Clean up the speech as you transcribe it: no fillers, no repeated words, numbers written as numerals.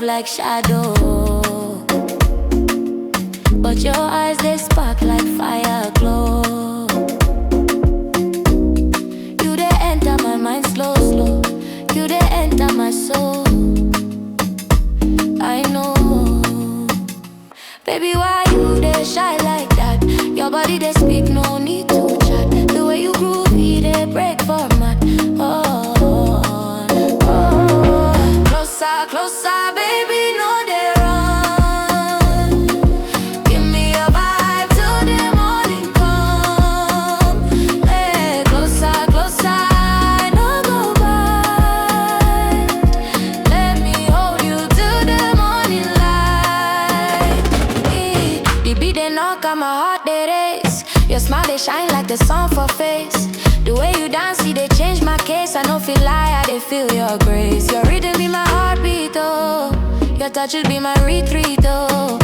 Like shadow, but your eyes they spark like fire glow. You they enter my mind slow, slow. You they enter my soul. I know, baby, why you they shy like that? Your body they speak, no need to chat. The way you groovy they break format. Closer, closer, baby. My heart they race. Your smile they shine like the sun for face. The way you dance, see they change my case. I don't feel lie, I they feel your grace. Your rhythm be my heartbeat, oh. Your touch will be my retreat, oh.